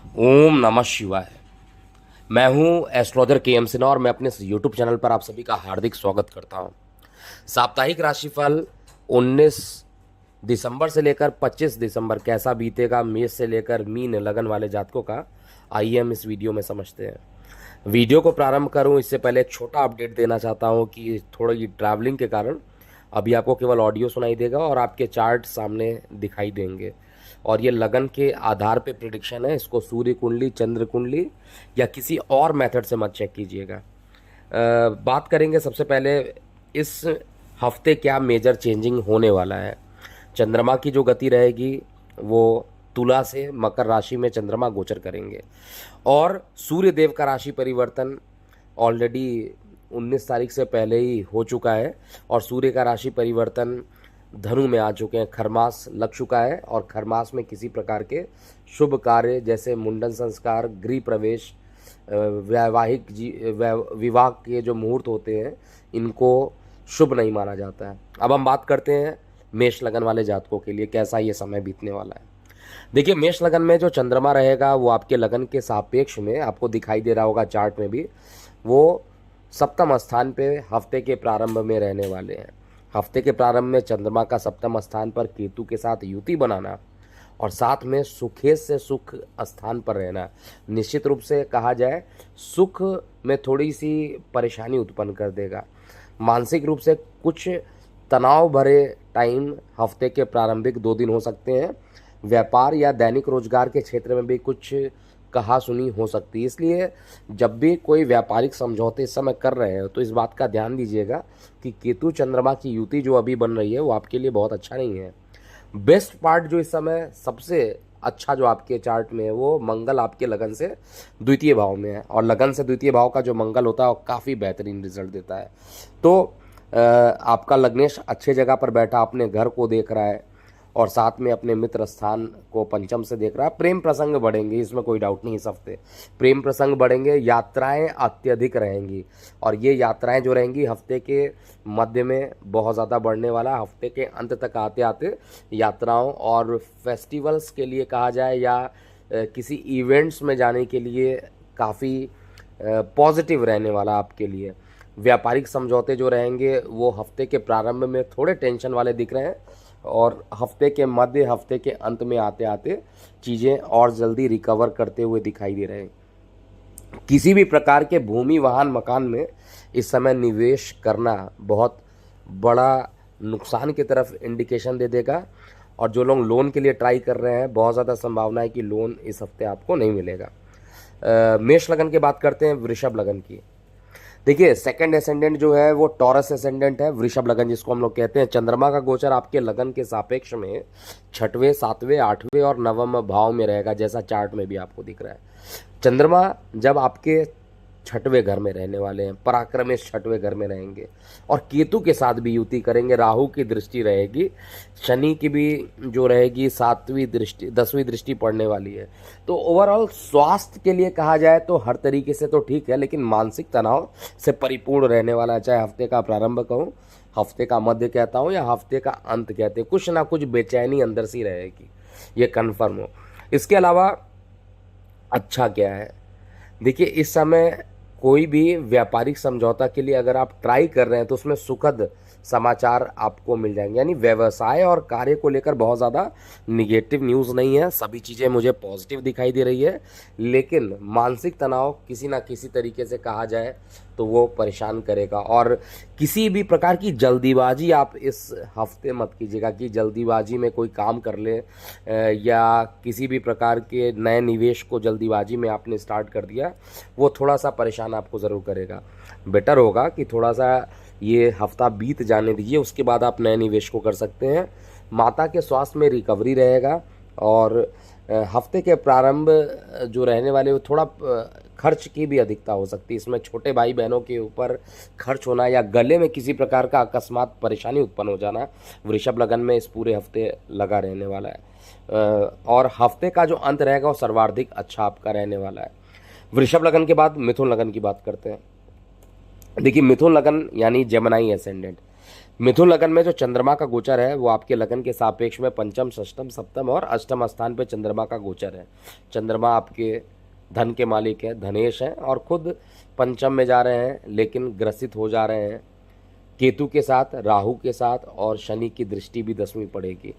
ओम नमः शिवाय। मैं हूं एस्ट्रोलॉजर के एम सिन्हा और मैं अपने यूट्यूब चैनल पर आप सभी का हार्दिक स्वागत करता हूं। साप्ताहिक राशिफल 19 दिसंबर से लेकर 25 दिसंबर कैसा बीतेगा मेष से लेकर मीन लगन वाले जातकों का, आइए हम इस वीडियो में समझते हैं। वीडियो को प्रारंभ करूं इससे पहले एक छोटा अपडेट देना चाहता हूं कि थोड़ी ट्रैवलिंग के कारण अभी आपको केवल ऑडियो सुनाई देगा और आपके चार्ट सामने दिखाई देंगे। और ये लगन के आधार पे प्रिडिक्शन है, इसको सूर्य कुंडली, चंद्र कुंडली या किसी और मेथड से मत चेक कीजिएगा। बात करेंगे सबसे पहले इस हफ्ते क्या मेजर चेंजिंग होने वाला है। चंद्रमा की जो गति रहेगी वो तुला से मकर राशि में चंद्रमा गोचर करेंगे और सूर्य देव का राशि परिवर्तन ऑलरेडी 19 तारीख से पहले ही हो चुका है और सूर्य का राशि परिवर्तन धनु में आ चुके हैं। खरमास लग चुका है और खरमास में किसी प्रकार के शुभ कार्य जैसे मुंडन संस्कार, गृह प्रवेश, विवाह के जो मुहूर्त होते हैं इनको शुभ नहीं माना जाता है। अब हम बात करते हैं मेष लगन वाले जातकों के लिए कैसा ये समय बीतने वाला है। देखिए, मेष लगन में जो चंद्रमा रहेगा वो आपके लगन के सापेक्ष में आपको दिखाई दे रहा होगा चार्ट में भी, वो सप्तम स्थान पे हफ्ते के प्रारंभ में रहने वाले हैं। हफ्ते के प्रारंभ में चंद्रमा का सप्तम स्थान पर केतु के साथ युति बनाना और साथ में सुखेश से सुख स्थान पर रहना निश्चित रूप से कहा जाए सुख में थोड़ी सी परेशानी उत्पन्न कर देगा। मानसिक रूप से कुछ तनाव भरे टाइम हफ्ते के प्रारंभिक 2 दिन हो सकते हैं। व्यापार या दैनिक रोजगार के क्षेत्र में भी कुछ कहा सुनी हो सकती है, इसलिए जब भी कोई व्यापारिक समझौते इस समय कर रहे हैं तो इस बात का ध्यान दीजिएगा कि केतु चंद्रमा की युति जो अभी बन रही है वो आपके लिए बहुत अच्छा नहीं है। बेस्ट पार्ट जो इस समय सबसे अच्छा जो आपके चार्ट में है वो मंगल आपके लगन से द्वितीय भाव में है और लगन से द्वितीय भाव का जो मंगल होता है वो काफ़ी बेहतरीन रिजल्ट देता है। तो आपका लग्नेश अच्छे जगह पर बैठा अपने घर को देख रहा है और साथ में अपने मित्र स्थान को पंचम से देख रहा है। प्रेम प्रसंग बढ़ेंगे, इसमें कोई डाउट नहीं। इस हफ्ते प्रेम प्रसंग बढ़ेंगे, यात्राएं अत्यधिक रहेंगी और ये यात्राएं जो रहेंगी हफ्ते के मध्य में बहुत ज़्यादा बढ़ने वाला। हफ्ते के अंत तक आते आते यात्राओं और फेस्टिवल्स के लिए कहा जाए या किसी इवेंट्स में जाने के लिए काफ़ी पॉजिटिव रहने वाला आपके लिए। व्यापारिक समझौते जो रहेंगे वो हफ्ते के प्रारंभ में थोड़े टेंशन वाले दिख रहे हैं और हफ्ते के मध्य, हफ्ते के अंत में आते आते चीज़ें और जल्दी रिकवर करते हुए दिखाई दे रहे हैं। किसी भी प्रकार के भूमि, वाहन, मकान में इस समय निवेश करना बहुत बड़ा नुकसान की तरफ इंडिकेशन दे देगा और जो लोग लोन के लिए ट्राई कर रहे हैं बहुत ज़्यादा संभावना है कि लोन इस हफ्ते आपको नहीं मिलेगा। मेष लगन की बात करते हैं वृषभ लगन की। देखिए, सेकंड एसेंडेंट जो है वो टॉरस एसेंडेंट है, वृषभ लगन जिसको हम लोग कहते हैं। चंद्रमा का गोचर आपके लगन के सापेक्ष में 6वें, 7वें, 8वें और 9वें भाव में रहेगा, जैसा चार्ट में भी आपको दिख रहा है। चंद्रमा जब आपके 6वें घर में रहने वाले हैं, पराक्रमेश 6वें घर में रहेंगे और केतु के साथ भी युति करेंगे। राहु की दृष्टि रहेगी, शनि की भी जो रहेगी 7वीं दृष्टि, 10वीं दृष्टि पड़ने वाली है। तो ओवरऑल स्वास्थ्य के लिए कहा जाए तो हर तरीके से तो ठीक है, लेकिन मानसिक तनाव से परिपूर्ण रहने वाला है। चाहे हफ्ते का प्रारंभ कहूँ, हफ्ते का मध्य कहता हूँ या हफ्ते का अंत कहते हैं, कुछ ना कुछ बेचैनी अंदर सी रहेगी, ये कन्फर्म हो। इसके अलावा अच्छा क्या है, देखिए इस समय कोई भी व्यापारिक समझौता के लिए अगर आप ट्राई कर रहे हैं तो उसमें सुखद समाचार आपको मिल जाएंगे। यानी व्यवसाय और कार्य को लेकर बहुत ज़्यादा निगेटिव न्यूज़ नहीं है, सभी चीज़ें मुझे पॉजिटिव दिखाई दे रही है, लेकिन मानसिक तनाव किसी ना किसी तरीके से कहा जाए तो वो परेशान करेगा। और किसी भी प्रकार की जल्दीबाजी आप इस हफ्ते मत कीजिएगा कि जल्दीबाजी में कोई काम कर ले या किसी भी प्रकार के नए निवेश को जल्दीबाजी में आपने स्टार्ट कर दिया, वो थोड़ा सा परेशान आपको ज़रूर करेगा। बेटर होगा कि थोड़ा सा ये हफ्ता बीत जाने दीजिए, उसके बाद आप नए निवेश को कर सकते हैं। माता के स्वास्थ्य में रिकवरी रहेगा और हफ्ते के प्रारंभ जो रहने वाले वो थोड़ा खर्च की भी अधिकता हो सकती है। इसमें छोटे भाई बहनों के ऊपर खर्च होना या गले में किसी प्रकार का अकस्मात परेशानी उत्पन्न हो जाना वृषभ लगन में इस पूरे हफ्ते लगा रहने वाला है। और हफ्ते का जो अंत रहेगा वो सर्वाधिक अच्छा आपका रहने वाला है। वृषभ लगन के बाद मिथुन लगन की बात करते हैं। देखिए, मिथुन लगन यानी जेमिनी एसेंडेंट। मिथुन लगन में जो चंद्रमा का गोचर है वो आपके लगन के सापेक्ष में पंचम, षष्टम, सप्तम और अष्टम स्थान पे चंद्रमा का गोचर है। चंद्रमा आपके धन के मालिक है, धनेश हैं, और खुद पंचम में जा रहे हैं, लेकिन ग्रसित हो जा रहे हैं केतु के साथ, राहु के साथ, और शनि की दृष्टि भी 10वीं पड़ेगी।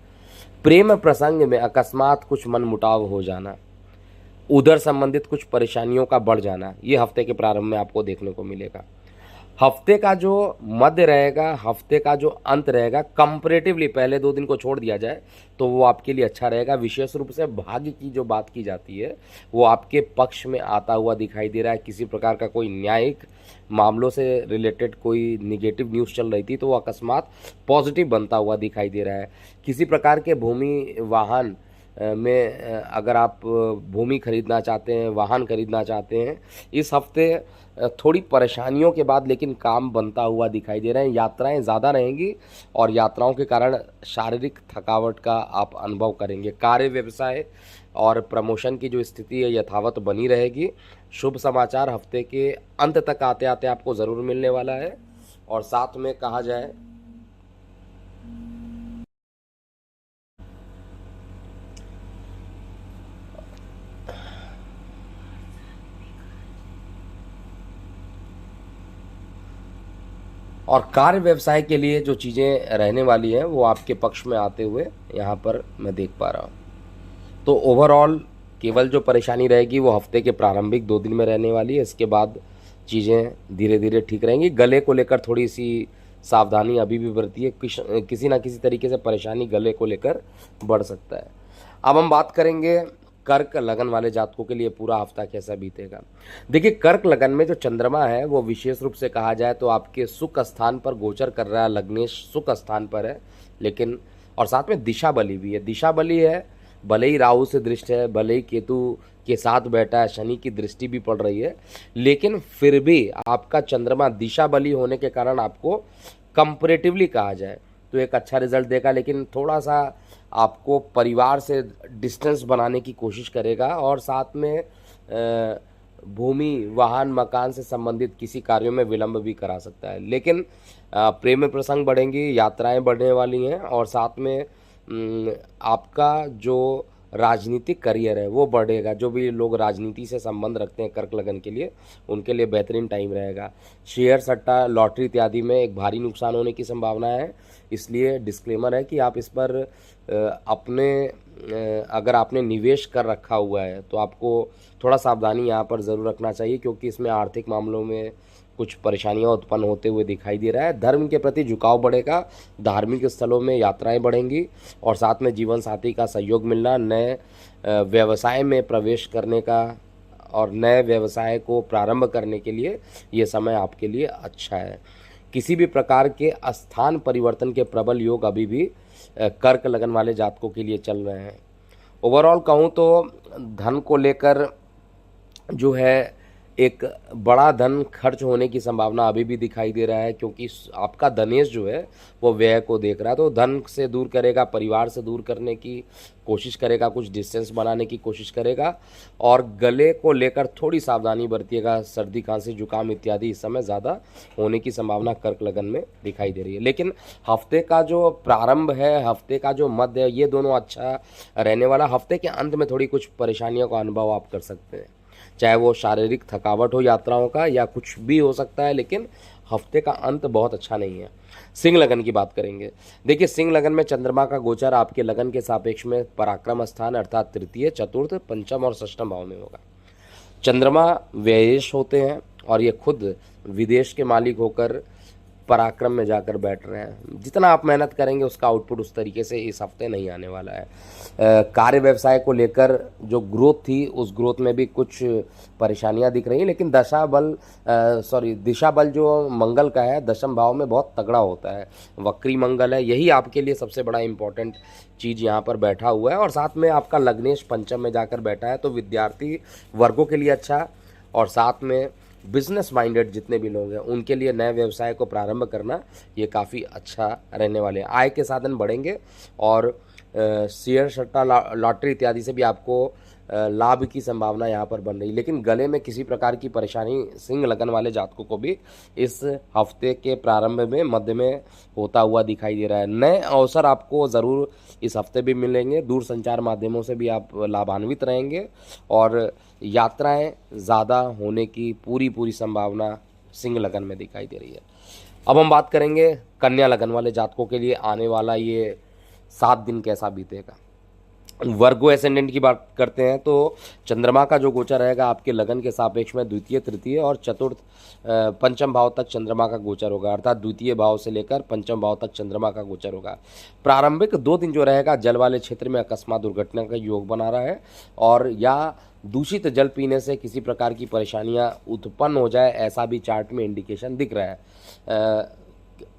प्रेम प्रसंग में अकस्मात कुछ मनमुटाव हो जाना, उधर संबंधित कुछ परेशानियों का बढ़ जाना, ये हफ्ते के प्रारंभ में आपको देखने को मिलेगा। हफ्ते का जो मध्य रहेगा, हफ्ते का जो अंत रहेगा, कंपैरेटिवली पहले 2 दिन को छोड़ दिया जाए तो वो आपके लिए अच्छा रहेगा। विशेष रूप से भाग्य की जो बात की जाती है वो आपके पक्ष में आता हुआ दिखाई दे रहा है। किसी प्रकार का कोई न्यायिक मामलों से रिलेटेड कोई निगेटिव न्यूज़ चल रही थी तो वो अकस्मात पॉजिटिव बनता हुआ दिखाई दे रहा है। किसी प्रकार के भूमि वाहन में अगर आप भूमि खरीदना चाहते हैं, वाहन खरीदना चाहते हैं, इस हफ्ते थोड़ी परेशानियों के बाद लेकिन काम बनता हुआ दिखाई दे रहे हैं। यात्राएं ज़्यादा रहेंगी और यात्राओं के कारण शारीरिक थकावट का आप अनुभव करेंगे। कार्य, व्यवसाय और प्रमोशन की जो स्थिति है यथावत बनी रहेगी। शुभ समाचार हफ्ते के अंत तक आते आते आपको ज़रूर मिलने वाला है। और साथ में कहा जाए और कार्य व्यवसाय के लिए जो चीज़ें रहने वाली हैं वो आपके पक्ष में आते हुए यहाँ पर मैं देख पा रहा हूँ। तो ओवरऑल केवल जो परेशानी रहेगी वो हफ्ते के प्रारंभिक 2 दिन में रहने वाली है। इसके बाद चीज़ें धीरे धीरे ठीक रहेंगी। गले को लेकर थोड़ी सी सावधानी अभी भी बरतिए, किसी ना किसी तरीके से परेशानी गले को लेकर बढ़ सकता है। अब हम बात करेंगे कर्क लगन वाले जातकों के लिए पूरा हफ्ता कैसा बीतेगा। देखिए, कर्क लगन में जो चंद्रमा है वो विशेष रूप से कहा जाए तो आपके सुख स्थान पर गोचर कर रहा है। लग्नेश सुख स्थान पर है, लेकिन और साथ में दिशा बली भी है। दिशा बली है, भले ही राहु से दृष्ट है, भले ही केतु के साथ बैठा है, शनि की दृष्टि भी पड़ रही है, लेकिन फिर भी आपका चंद्रमा दिशा बली होने के कारण आपको कंपैरेटिवली कहा जाए तो एक अच्छा रिजल्ट देगा। लेकिन थोड़ा सा आपको परिवार से डिस्टेंस बनाने की कोशिश करेगा और साथ में भूमि, वाहन, मकान से संबंधित किसी कार्यों में विलंब भी करा सकता है। लेकिन प्रेम प्रसंग बढ़ेंगी, यात्राएं बढ़ने वाली हैं और साथ में आपका जो राजनीतिक करियर है वो बढ़ेगा। जो भी लोग राजनीति से संबंध रखते हैं कर्क लगन के लिए, उनके लिए बेहतरीन टाइम रहेगा। शेयर, सट्टा, लॉटरी इत्यादि में एक भारी नुकसान होने की संभावना है, इसलिए डिस्क्लेमर है कि आप इस पर अगर आपने निवेश कर रखा हुआ है तो आपको थोड़ा सावधानी यहाँ पर ज़रूर रखना चाहिए, क्योंकि इसमें आर्थिक मामलों में कुछ परेशानियां उत्पन्न होते हुए दिखाई दे रहा है। धर्म के प्रति झुकाव बढ़ेगा, धार्मिक स्थलों में यात्राएं बढ़ेंगी और साथ में जीवन साथी का सहयोग मिलना, नए व्यवसाय में प्रवेश करने का और नए व्यवसाय को प्रारंभ करने के लिए ये समय आपके लिए अच्छा है। किसी भी प्रकार के स्थान परिवर्तन के प्रबल योग अभी भी कर्क लगन वाले जातकों के लिए चल रहे हैं। ओवरऑल कहूँ तो धन को लेकर जो है एक बड़ा धन खर्च होने की संभावना अभी भी दिखाई दे रहा है, क्योंकि आपका धनेश जो है वो व्यय को देख रहा है। तो धन से दूर करेगा, परिवार से दूर करने की कोशिश करेगा, कुछ डिस्टेंस बनाने की कोशिश करेगा और गले को लेकर थोड़ी सावधानी बरतिएगा। सर्दी, खांसी, जुकाम इत्यादि इस समय ज़्यादा होने की संभावना कर्क लगन में दिखाई दे रही है। लेकिन हफ्ते का जो प्रारंभ है, हफ्ते का जो मध्य है, ये दोनों अच्छा रहने वाला। हफ्ते के अंत में थोड़ी कुछ परेशानियों का अनुभव आप कर सकते हैं, चाहे वो शारीरिक थकावट हो यात्राओं का या कुछ भी हो सकता है, लेकिन हफ्ते का अंत बहुत अच्छा नहीं है। सिंह लगन की बात करेंगे। देखिए, सिंह लगन में चंद्रमा का गोचर आपके लगन के सापेक्ष में पराक्रम स्थान अर्थात तृतीय, चतुर्थ, पंचम और षष्ठम भाव में होगा। चंद्रमा व्ययेश होते हैं और ये खुद विदेश के मालिक होकर पराक्रम में जाकर बैठ रहे हैं। जितना आप मेहनत करेंगे उसका आउटपुट उस तरीके से इस हफ्ते नहीं आने वाला है। कार्य व्यवसाय को लेकर जो ग्रोथ थी उस ग्रोथ में भी कुछ परेशानियां दिख रही हैं, लेकिन दिशा बल जो मंगल का है 10वें भाव में बहुत तगड़ा होता है। वक्री मंगल है, यही आपके लिए सबसे बड़ा इंपॉर्टेंट चीज़ यहाँ पर बैठा हुआ है और साथ में आपका लग्नेश पंचम में जाकर बैठा है, तो विद्यार्थी वर्गों के लिए अच्छा और साथ में बिजनेस माइंडेड जितने भी लोग हैं उनके लिए नए व्यवसाय को प्रारंभ करना ये काफ़ी अच्छा रहने वाले हैं। आय के साधन बढ़ेंगे और शेयर, सट्टा, लॉटरी इत्यादि से भी आपको लाभ की संभावना यहाँ पर बन रही। लेकिन गले में किसी प्रकार की परेशानी सिंह लगन वाले जातकों को भी इस हफ्ते के प्रारंभ में मध्य में होता हुआ दिखाई दे रहा है। नए अवसर आपको ज़रूर इस हफ्ते भी मिलेंगे, दूर संचार माध्यमों से भी आप लाभान्वित रहेंगे और यात्राएं ज़्यादा होने की पूरी संभावना सिंह लगन में दिखाई दे रही है। अब हम बात करेंगे कन्या लगन वाले जातकों के लिए आने वाला ये 7 दिन कैसा बीतेगा। वर्गो एसेंडेंट की बात करते हैं तो चंद्रमा का जो गोचर रहेगा आपके लगन के सापेक्ष में द्वितीय, तृतीय और चतुर्थ पंचम भाव तक चंद्रमा का गोचर होगा, अर्थात द्वितीय भाव से लेकर पंचम भाव तक चंद्रमा का गोचर होगा। प्रारंभिक 2 दिन जो रहेगा जल वाले क्षेत्र में अकस्मात दुर्घटना का योग बना रहा है और या दूषित जल पीने से किसी प्रकार की परेशानियां उत्पन्न हो जाए, ऐसा भी चार्ट में इंडिकेशन दिख रहा है।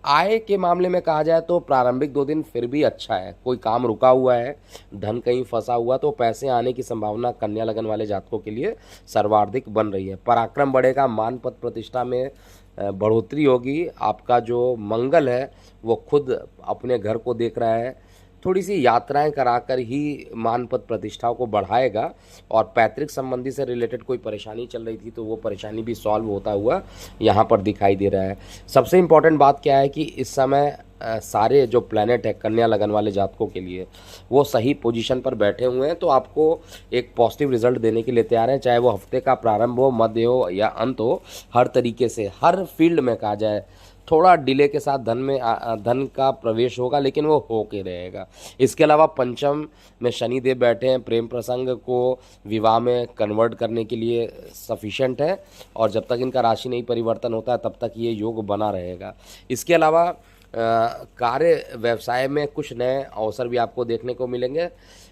आय के मामले में कहा जाए तो प्रारंभिक 2 दिन फिर भी अच्छा है। कोई काम रुका हुआ है, धन कहीं फंसा हुआ, तो पैसे आने की संभावना कन्या लगन वाले जातकों के लिए सर्वाधिक बन रही है। पराक्रम बढ़ेगा, मान पद प्रतिष्ठा में बढ़ोतरी होगी। आपका जो मंगल है वो खुद अपने घर को देख रहा है, थोड़ी सी यात्राएं कराकर ही मान पद प्रतिष्ठाओं को बढ़ाएगा और पैतृक संबंधी से रिलेटेड कोई परेशानी चल रही थी तो वो परेशानी भी सॉल्व होता हुआ यहाँ पर दिखाई दे रहा है। सबसे इम्पॉर्टेंट बात क्या है कि इस समय सारे जो प्लैनेट है कन्या लगन वाले जातकों के लिए वो सही पोजीशन पर बैठे हुए हैं, तो आपको एक पॉजिटिव रिजल्ट देने के लिए तैयार हैं, चाहे वो हफ्ते का प्रारंभ हो, मध्य हो या अंत हो। हर तरीके से हर फील्ड में कहा जाए थोड़ा डिले के साथ धन का प्रवेश होगा, लेकिन वो हो के रहेगा। इसके अलावा पंचम में शनि देव बैठे हैं, प्रेम प्रसंग को विवाह में कन्वर्ट करने के लिए सफिशिएंट है और जब तक इनका राशि नहीं परिवर्तन होता है तब तक ये योग बना रहेगा। इसके अलावा कार्य व्यवसाय में कुछ नए अवसर भी आपको देखने को मिलेंगे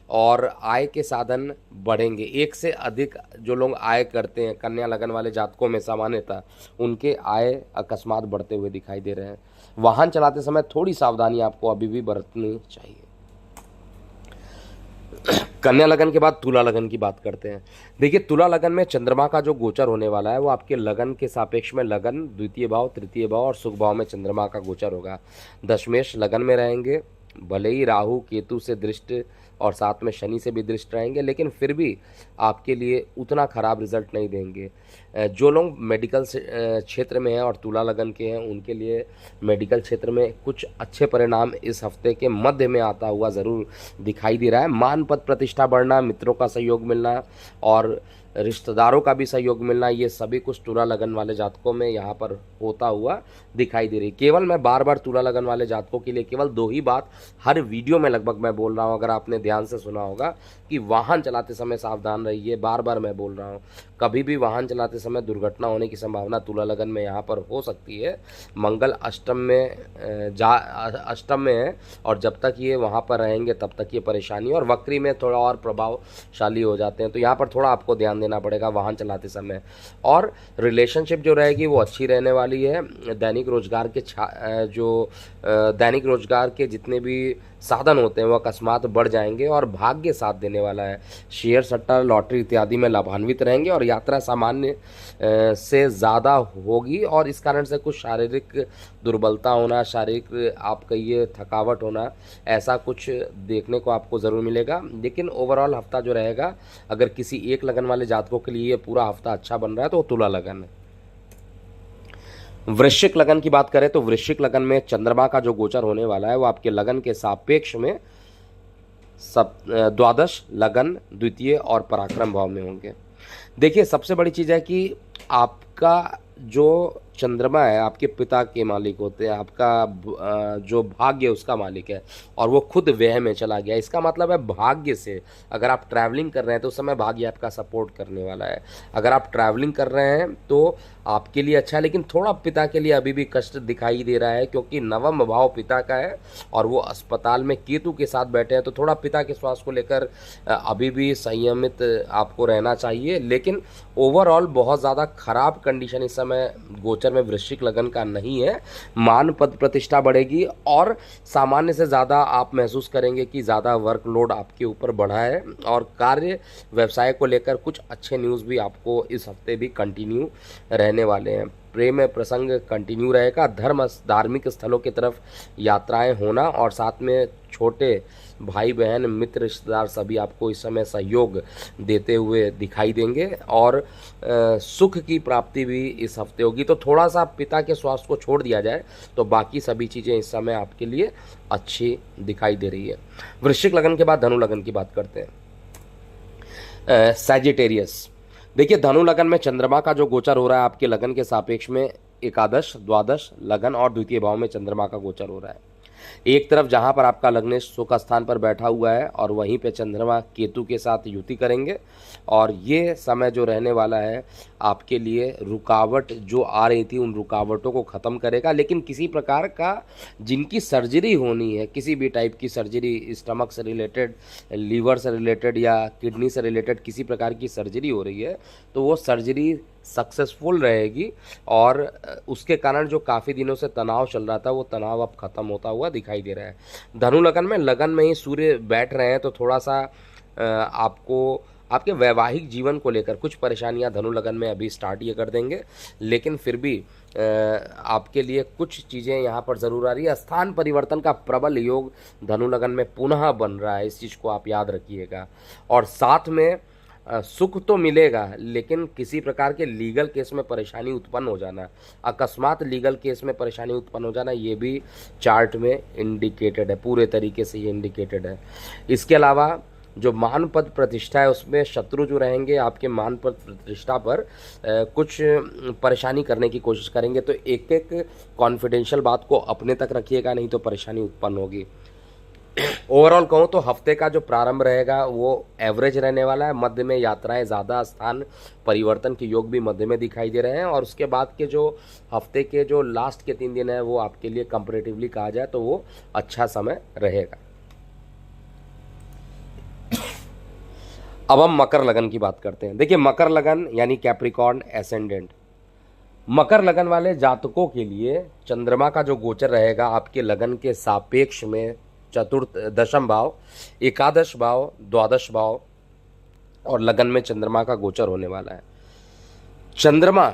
और आय के साधन बढ़ेंगे। एक से अधिक जो लोग आय करते हैं कन्या लगन वाले जातकों में सामान्यतः उनके आय अकस्मात बढ़ते हुए दिखाई दे रहे हैं। वाहन चलाते समय थोड़ी सावधानी आपको अभी भी बरतनी चाहिए। कन्या लगन के बाद तुला लगन की बात करते हैं। देखिए तुला लगन में चंद्रमा का जो गोचर होने वाला है वो आपके लगन के सापेक्ष में लगन, द्वितीय भाव, तृतीय भाव और सुख भाव में चंद्रमा का गोचर होगा। दशमेश लगन में रहेंगे, भले ही राहु केतु से दृष्ट और साथ में शनि से भी दृष्ट रहेंगे, लेकिन फिर भी आपके लिए उतना खराब रिजल्ट नहीं देंगे। जो लोग मेडिकल क्षेत्र में हैं और तुला लगन के हैं उनके लिए मेडिकल क्षेत्र में कुछ अच्छे परिणाम इस हफ्ते के मध्य में आता हुआ ज़रूर दिखाई दे रहा है। मान पद प्रतिष्ठा बढ़ना, मित्रों का सहयोग मिलना और रिश्तेदारों का भी सहयोग मिलना, ये सभी कुछ तुला लगन वाले जातकों में यहाँ पर होता हुआ दिखाई दे रही। केवल मैं बार बार तुला लगन वाले जातकों के लिए केवल 2 ही बात हर वीडियो में लगभग मैं बोल रहा हूँ, अगर आपने ध्यान से सुना होगा, कि वाहन चलाते समय सावधान रहिए। बार बार मैं बोल रहा हूँ, कभी भी वाहन चलाते समय दुर्घटना होने की संभावना तुला लगन में यहाँ पर हो सकती है। मंगल अष्टम में है और जब तक ये वहाँ पर रहेंगे तब तक ये परेशानी, और वक्री में थोड़ा और प्रभावशाली हो जाते हैं, तो यहाँ पर थोड़ा आपको ध्यान देना पड़ेगा वाहन चलाते समय। और रिलेशनशिप जो रहेगी वो अच्छी रहने वाली है। दैनिक रोजगार के जितने भी साधन होते हैं वो अकस्मात बढ़ जाएंगे और भाग्य साथ देने वाला है। शेयर सट्टा लॉटरी इत्यादि में लाभान्वित रहेंगे और यात्रा सामान्य से ज़्यादा होगी और इस कारण से कुछ शारीरिक दुर्बलता होना, शारीरिक आप कहिए थकावट होना, ऐसा कुछ देखने को आपको ज़रूर मिलेगा। लेकिन ओवरऑल हफ्ता जो रहेगा, अगर किसी एक लगन वाले जातकों के लिए ये पूरा हफ्ता अच्छा बन रहा है तो वो तुला लगन है। वृश्चिक लगन की बात करें तो वृश्चिक लगन में चंद्रमा का जो गोचर होने वाला है वो आपके लगन के सापेक्ष में द्वादश, लगन, द्वितीय और पराक्रम भाव में होंगे। देखिए सबसे बड़ी चीज़ है कि आपका जो चंद्रमा है आपके पिता के मालिक होते हैं, आपका जो भाग्य उसका मालिक है और वो खुद व्यय में चला गया। इसका मतलब है भाग्य से अगर आप ट्रैवलिंग कर रहे हैं तो उस समय भाग्य आपका सपोर्ट करने वाला है। अगर आप ट्रैवलिंग कर रहे हैं तो आपके लिए अच्छा है, लेकिन थोड़ा पिता के लिए अभी भी कष्ट दिखाई दे रहा है क्योंकि नवम भाव पिता का है और वो अस्पताल में केतु के साथ बैठे हैं, तो थोड़ा पिता के स्वास्थ्य को लेकर अभी भी संयमित आपको रहना चाहिए। लेकिन ओवरऑल बहुत ज़्यादा खराब कंडीशन इस समय गोचर में वृश्चिक लगन का नहीं है। मान पद प्रतिष्ठा बढ़ेगी और सामान्य से ज़्यादा आप महसूस करेंगे कि ज़्यादा वर्कलोड आपके ऊपर बढ़ा है और कार्य व्यवसाय को लेकर कुछ अच्छे न्यूज़ भी आपको इस हफ्ते भी कंटिन्यू रहने वाले हैं। प्रेम प्रसंग कंटिन्यू रहेगा। धार्मिक स्थलों की तरफ यात्राएं होना और साथ में छोटे भाई बहन मित्र रिश्तेदार सभी आपको इस समय सहयोग देते हुए दिखाई देंगे और सुख की प्राप्ति भी इस हफ्ते होगी। तो थोड़ा सा पिता के स्वास्थ्य को छोड़ दिया जाए तो बाकी सभी चीज़ें इस समय आपके लिए अच्छी दिखाई दे रही है। वृश्चिक लगन के बाद धनु लगन की बात करते हैं। सैजिटेरियस, देखिए धनु लगन में चंद्रमा का जो गोचर हो रहा है आपके लगन के सापेक्ष में एकादश, द्वादश, लगन और द्वितीय भाव में चंद्रमा का गोचर हो रहा है। एक तरफ जहां पर आपका लग्नेश सुख स्थान पर बैठा हुआ है और वहीं पे चंद्रमा केतु के साथ युति करेंगे और ये समय जो रहने वाला है आपके लिए रुकावट जो आ रही थी उन रुकावटों को ख़त्म करेगा। लेकिन किसी प्रकार का जिनकी सर्जरी होनी है, किसी भी टाइप की सर्जरी, स्टमक से रिलेटेड, लीवर से रिलेटेड या किडनी से रिलेटेड किसी प्रकार की सर्जरी हो रही है तो वो सर्जरी सक्सेसफुल रहेगी और उसके कारण जो काफ़ी दिनों से तनाव चल रहा था वो तनाव अब खत्म होता हुआ दिखाई दे रहा है। धनु लगन में ही सूर्य बैठ रहे हैं तो थोड़ा सा आपको आपके वैवाहिक जीवन को लेकर कुछ परेशानियां धनु लगन में अभी स्टार्ट ये कर देंगे, लेकिन फिर भी आपके लिए कुछ चीज़ें यहाँ पर ज़रूर आ रही है। स्थान परिवर्तन का प्रबल योग धनु लगन में पुनः बन रहा है, इस चीज़ को आप याद रखिएगा। और साथ में सुख तो मिलेगा लेकिन किसी प्रकार के लीगल केस में परेशानी उत्पन्न हो जाना, अकस्मात लीगल केस में परेशानी उत्पन्न हो जाना, ये भी चार्ट में इंडिकेटेड है, पूरे तरीके से ये इंडिकेटेड है। इसके अलावा जो मान पद प्रतिष्ठा है उसमें शत्रु जो रहेंगे आपके मान पद प्रतिष्ठा पर कुछ परेशानी करने की कोशिश करेंगे, तो एक एक कॉन्फिडेंशियल बात को अपने तक रखिएगा, नहीं तो परेशानी उत्पन्न होगी। ओवरऑल कहूँ तो हफ्ते का जो प्रारंभ रहेगा वो एवरेज रहने वाला है। मध्य में यात्राएं ज़्यादा, स्थान परिवर्तन के योग भी मध्य में दिखाई दे रहे हैं और उसके बाद के जो हफ्ते के जो लास्ट के 3 दिन है वो आपके लिए कंपैरेटिवली कहा जाए तो वो अच्छा समय रहेगा। अब हम मकर लगन की बात करते हैं। देखिए मकर लगन यानी कैप्रिकॉर्न एसेंडेंट, मकर लगन वाले जातकों के लिए चंद्रमा का जो गोचर रहेगा आपके लगन के सापेक्ष में चतुर्थ, दशम भाव, एकादश भाव, द्वादश भाव और लगन में चंद्रमा का गोचर होने वाला है। चंद्रमा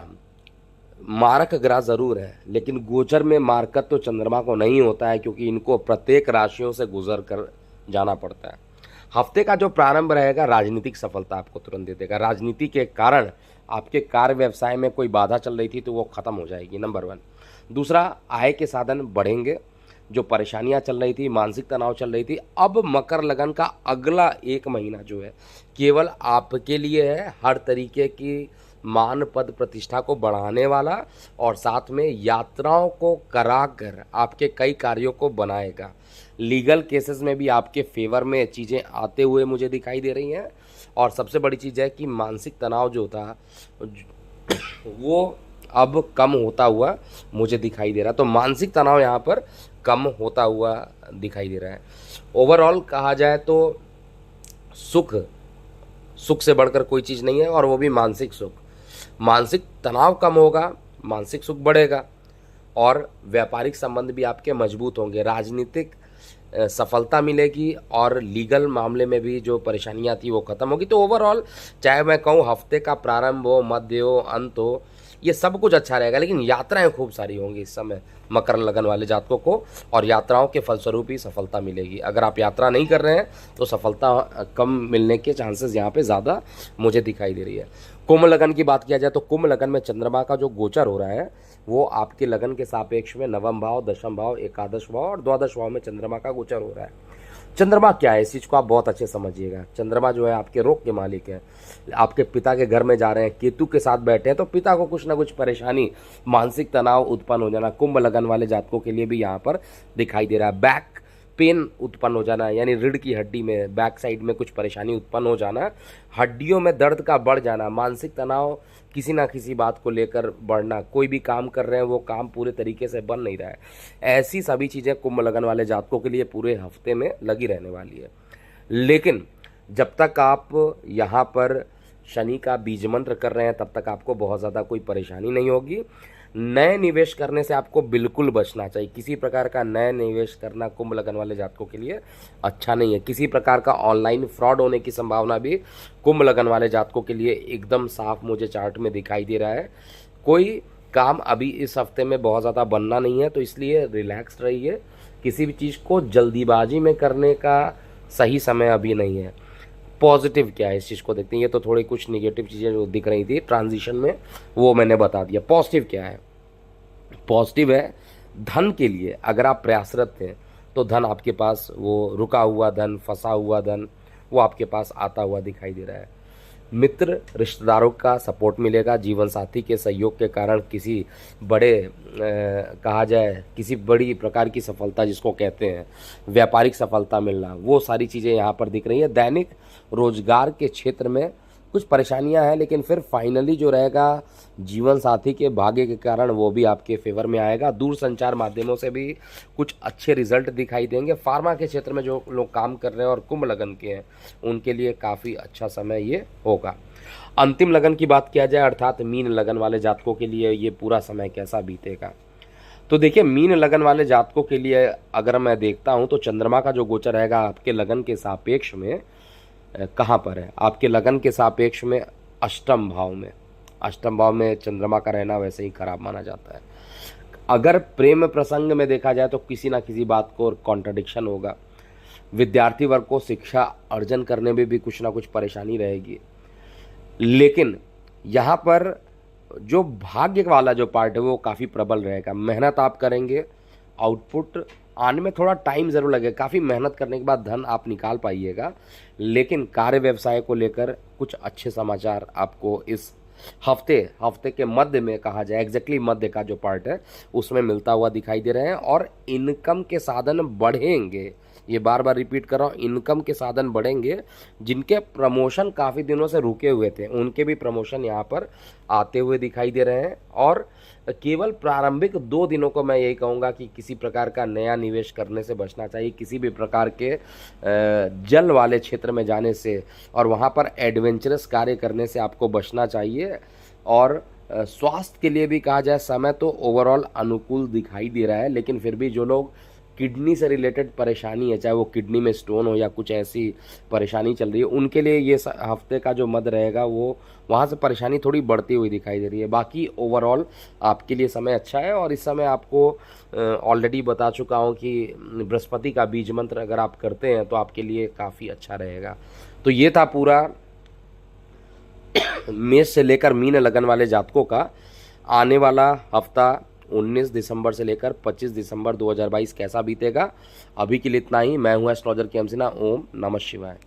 मारक ग्रह जरूर है लेकिन गोचर में मारकत तो चंद्रमा को नहीं होता है क्योंकि इनको प्रत्येक राशियों से गुजर कर जाना पड़ता है। हफ्ते का जो प्रारंभ रहेगा राजनीतिक सफलता आपको तुरंत दे देगा। राजनीति के कारण आपके कार्य व्यवसाय में कोई बाधा चल रही थी तो वो खत्म हो जाएगी, नंबर 1। दूसरा, आय के साधन बढ़ेंगे। जो परेशानियां चल रही थी, मानसिक तनाव चल रही थी, अब मकर लगन का अगला 1 महीना जो है केवल आपके लिए है, हर तरीके की मान पद प्रतिष्ठा को बढ़ाने वाला और साथ में यात्राओं को कराकर आपके कई कार्यों को बनाएगा। लीगल केसेस में भी आपके फेवर में चीज़ें आते हुए मुझे दिखाई दे रही हैं और सबसे बड़ी चीज़ है कि मानसिक तनाव जो था वो अब कम होता हुआ मुझे दिखाई दे रहा है। तो मानसिक तनाव यहाँ पर कम होता हुआ दिखाई दे रहा है। ओवरऑल कहा जाए तो सुख से बढ़कर कोई चीज़ नहीं है और वो भी मानसिक सुख। मानसिक तनाव कम होगा, मानसिक सुख बढ़ेगा और व्यापारिक संबंध भी आपके मजबूत होंगे। राजनीतिक सफलता मिलेगी और लीगल मामले में भी जो परेशानियां थी वो खत्म होगी। तो ओवरऑल चाहे मैं कहूँ हफ्ते का प्रारंभ हो, मध्य हो, अंत हो, ये सब कुछ अच्छा रहेगा लेकिन यात्राएं खूब सारी होंगी इस समय मकर लगन वाले जातकों को और यात्राओं के फलस्वरूप ही सफलता मिलेगी। अगर आप यात्रा नहीं कर रहे हैं तो सफलता कम मिलने के चांसेस यहाँ पे ज़्यादा मुझे दिखाई दे रही है। कुंभ लगन की बात किया जाए तो कुंभ लगन में चंद्रमा का जो गोचर हो रहा है वो आपके लगन के सापेक्ष में नवम भाव, दशम भाव, एकादश भाव और द्वादश भाव में चंद्रमा का गोचर हो रहा है। चंद्रमा क्या है, इस चीज़ को आप बहुत अच्छे समझिएगा। चंद्रमा जो है आपके रोग के मालिक है, आपके पिता के घर में जा रहे हैं, केतु के साथ बैठे हैं तो पिता को कुछ ना कुछ परेशानी, मानसिक तनाव उत्पन्न हो जाना कुंभ लगन वाले जातकों के लिए भी यहाँ पर दिखाई दे रहा है। बैक पेन उत्पन्न हो जाना यानी रीढ़ की हड्डी में, बैक साइड में कुछ परेशानी उत्पन्न हो जाना, हड्डियों में दर्द का बढ़ जाना, मानसिक तनाव किसी ना किसी बात को लेकर बढ़ना, कोई भी काम कर रहे हैं वो काम पूरे तरीके से बन नहीं रहा है, ऐसी सभी चीज़ें कुंभ लगन वाले जातकों के लिए पूरे हफ्ते में लगी रहने वाली है। लेकिन जब तक आप यहाँ पर शनि का बीज मंत्र कर रहे हैं तब तक आपको बहुत ज़्यादा कोई परेशानी नहीं होगी। नए निवेश करने से आपको बिल्कुल बचना चाहिए। किसी प्रकार का नए निवेश करना कुंभ लगन वाले जातकों के लिए अच्छा नहीं है। किसी प्रकार का ऑनलाइन फ्रॉड होने की संभावना भी कुंभ लगन वाले जातकों के लिए एकदम साफ मुझे चार्ट में दिखाई दे रहा है। कोई काम अभी इस हफ्ते में बहुत ज़्यादा बनना नहीं है, तो इसलिए रिलैक्स रहिए। किसी भी चीज़ को जल्दीबाजी में करने का सही समय अभी नहीं है। पॉजिटिव क्या है इस चीज़ को देखते हैं। ये तो थोड़ी कुछ निगेटिव चीज़ें जो दिख रही थी ट्रांजिशन में, वो मैंने बता दिया। पॉजिटिव क्या है? पॉजिटिव है धन के लिए अगर आप प्रयासरत थे तो धन आपके पास, वो रुका हुआ धन, फंसा हुआ धन, वो आपके पास आता हुआ दिखाई दे रहा है। मित्र रिश्तेदारों का सपोर्ट मिलेगा। जीवन साथी के सहयोग के कारण किसी बड़े कहा जाए किसी बड़ी प्रकार की सफलता जिसको कहते हैं व्यापारिक सफलता मिलना, वो सारी चीज़ें यहाँ पर दिख रही है। दैनिक रोजगार के क्षेत्र में कुछ परेशानियां हैं, लेकिन फिर फाइनली जो रहेगा जीवन साथी के भाग्य के कारण वो भी आपके फेवर में आएगा। दूर संचार माध्यमों से भी कुछ अच्छे रिजल्ट दिखाई देंगे। फार्मा के क्षेत्र में जो लोग काम कर रहे हैं और कुंभ लगन के हैं उनके लिए काफ़ी अच्छा समय ये होगा। अंतिम लगन की बात किया जाए अर्थात मीन लगन वाले जातकों के लिए ये पूरा समय कैसा बीतेगा, तो देखिए मीन लगन वाले जातकों के लिए अगर मैं देखता हूँ तो चंद्रमा का जो गोचर रहेगा आपके लगन के सापेक्ष में कहाँ पर है? आपके लगन के सापेक्ष में अष्टम भाव में। अष्टम भाव में चंद्रमा का रहना वैसे ही खराब माना जाता है। अगर प्रेम प्रसंग में देखा जाए तो किसी ना किसी बात को कॉन्ट्रडिक्शन होगा। विद्यार्थी वर्ग को शिक्षा अर्जन करने में भी कुछ ना कुछ परेशानी रहेगी, लेकिन यहाँ पर जो भाग्य वाला जो पार्ट है वो काफ़ी प्रबल रहेगा। मेहनत आप करेंगे, आउटपुट आने में थोड़ा टाइम ज़रूर लगेगा। काफ़ी मेहनत करने के बाद धन आप निकाल पाइएगा, लेकिन कार्य व्यवसाय को लेकर कुछ अच्छे समाचार आपको इस हफ्ते के मध्य में कहा जाए, एग्जैक्टली मध्य का जो पार्ट है उसमें मिलता हुआ दिखाई दे रहे हैं। और इनकम के साधन बढ़ेंगे, ये बार बार रिपीट कर रहा हूँ, इनकम के साधन बढ़ेंगे। जिनके प्रमोशन काफ़ी दिनों से रुके हुए थे उनके भी प्रमोशन यहाँ पर आते हुए दिखाई दे रहे हैं। और केवल प्रारंभिक 2 दिनों को मैं यही कहूँगा कि किसी प्रकार का नया निवेश करने से बचना चाहिए। किसी भी प्रकार के जल वाले क्षेत्र में जाने से और वहाँ पर एडवेंचरस कार्य करने से आपको बचना चाहिए। और स्वास्थ्य के लिए भी कहा जाए समय तो ओवरऑल अनुकूल दिखाई दे रहा है, लेकिन फिर भी जो लोग किडनी से रिलेटेड परेशानी है, चाहे वो किडनी में स्टोन हो या कुछ ऐसी परेशानी चल रही है, उनके लिए ये हफ्ते का जो मध्य रहेगा वो वहाँ से परेशानी थोड़ी बढ़ती हुई दिखाई दे रही है। बाकी ओवरऑल आपके लिए समय अच्छा है। और इस समय आपको ऑलरेडी बता चुका हूँ कि बृहस्पति का बीज मंत्र अगर आप करते हैं तो आपके लिए काफ़ी अच्छा रहेगा। तो ये था पूरा मेष से लेकर मीन लगन वाले जातकों का आने वाला हफ्ता 19 दिसंबर से लेकर 25 दिसंबर 2022 कैसा बीतेगा। अभी के लिए इतना ही। मैं हूं एस्ट्रोलॉजर के सिन्हा। ओम नमः शिवाय।